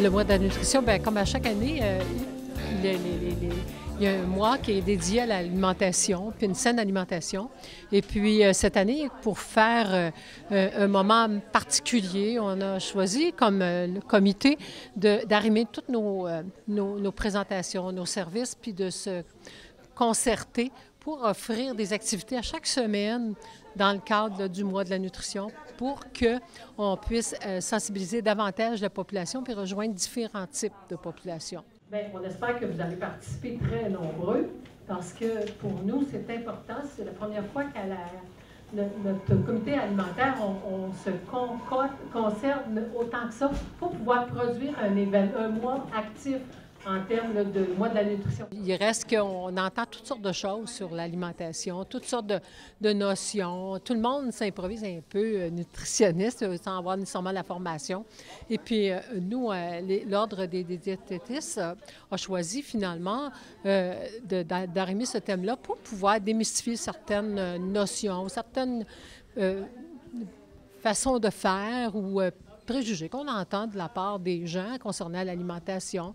Le mois de la nutrition, bien, comme à chaque année, il y a un mois qui est dédié à l'alimentation, puis une saine alimentation. Et puis, cette année, pour faire un moment particulier, on a choisi comme comité d'arrimer toutes nos présentations, nos services, puis de se concerter pour offrir des activités à chaque semaine dans le cadre du mois de la nutrition pour qu'on puisse sensibiliser davantage la population puis rejoindre différents types de populations. Bien, on espère que vous allez participer très nombreux parce que pour nous, c'est important. C'est la première fois qu'à notre comité alimentaire, on se concerne autant que ça pour pouvoir produire un mois actif en termes de mois de la nutrition. Il reste qu'on entend toutes sortes de choses sur l'alimentation, toutes sortes de notions. Tout le monde s'improvise un peu nutritionniste sans avoir nécessairement la formation. Et puis, nous, l'Ordre des diététistes a choisi finalement d'arrimer ce thème-là pour pouvoir démystifier certaines notions, certaines façons de faire ou préjugés qu'on entend de la part des gens concernant l'alimentation.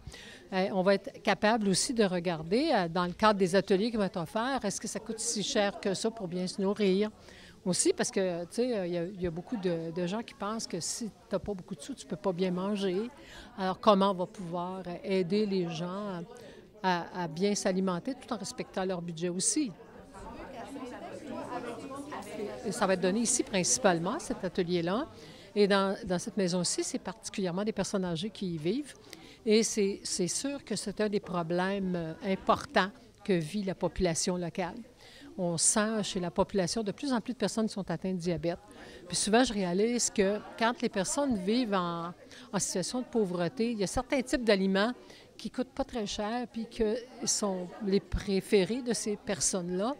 On va être capable aussi de regarder, dans le cadre des ateliers qui vont être offerts, est-ce que ça coûte si cher que ça pour bien se nourrir? Aussi, parce que, tu sais, il y a beaucoup de gens qui pensent que si tu n'as pas beaucoup de sous, tu ne peux pas bien manger. Alors, comment on va pouvoir aider les gens à bien s'alimenter tout en respectant leur budget aussi? Et ça va être donné ici principalement, cet atelier-là. Et dans cette maison-ci, c'est particulièrement des personnes âgées qui y vivent. Et c'est sûr que c'est un des problèmes importants que vit la population locale. On sent chez la population de plus en plus de personnes qui sont atteintes de diabète. Puis souvent, je réalise que quand les personnes vivent en situation de pauvreté, il y a certains types d'aliments qui ne coûtent pas très cher puis qui sont les préférés de ces personnes-là.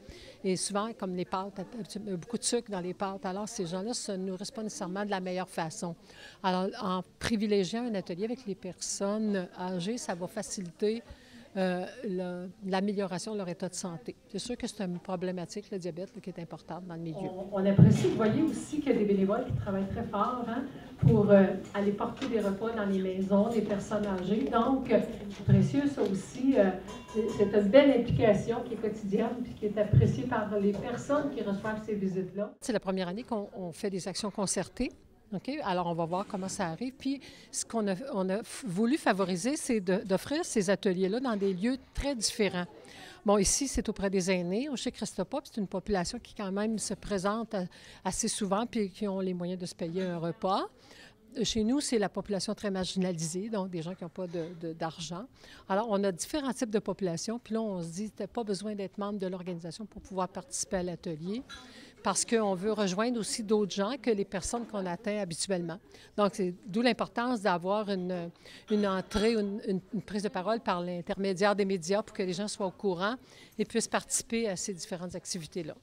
Et souvent, comme les pâtes, beaucoup de sucre dans les pâtes. Alors, ces gens-là ne se nourrissent pas nécessairement de la meilleure façon. Alors, en privilégiant un atelier avec les personnes âgées, ça va faciliter l'amélioration de leur état de santé. C'est sûr que c'est une problématique, le diabète, là, qui est importante dans le milieu. On apprécie, vous voyez aussi qu'il y a des bénévoles qui travaillent très fort pour aller porter des repas dans les maisons des personnes âgées. Donc, c'est précieux, ça aussi. C'est une belle implication qui est quotidienne et qui est appréciée par les personnes qui reçoivent ces visites-là. C'est la première année qu'on fait des actions concertées. OK? Alors, on va voir comment ça arrive. Puis, ce qu'on a voulu favoriser, c'est d'offrir ces ateliers-là dans des lieux très différents. Bon, ici, c'est auprès des aînés, au chez Christopop. C'est une population qui, quand même, se présente assez souvent puis qui ont les moyens de se payer un repas. Chez nous, c'est la population très marginalisée, donc des gens qui n'ont pas d'argent. Alors, on a différents types de populations. Puis là, on se dit, tu n'as pas besoin d'être membre de l'organisation pour pouvoir participer à l'atelier, parce qu'on veut rejoindre aussi d'autres gens que les personnes qu'on atteint habituellement. Donc, c'est d'où l'importance d'avoir une entrée, une prise de parole par l'intermédiaire des médias pour que les gens soient au courant et puissent participer à ces différentes activités-là.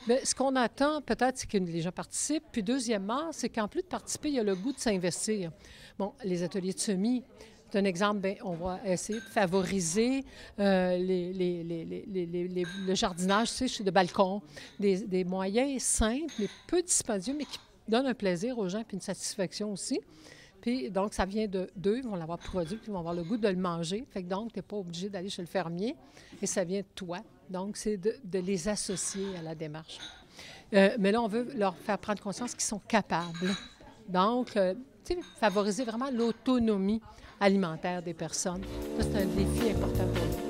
Bien, ce qu'on attend, peut-être, c'est que les gens participent. Puis, deuxièmement, c'est qu'en plus de participer, il y a le goût de s'investir. Bon, les ateliers de semis, c'est un exemple, bien, on va essayer de favoriser le jardinage, tu sais, de balcon, des moyens simples, mais peu dispendieux, mais qui donnent un plaisir aux gens puis une satisfaction aussi. Puis, donc, ça vient d'eux, ils vont l'avoir produit, puis ils vont avoir le goût de le manger. Fait que donc, tu n'es pas obligé d'aller chez le fermier et ça vient de toi. Donc, c'est de les associer à la démarche. Mais là, on veut leur faire prendre conscience qu'ils sont capables. Donc, tu sais, favoriser vraiment l'autonomie alimentaire des personnes. Ça, c'est un défi important pour nous.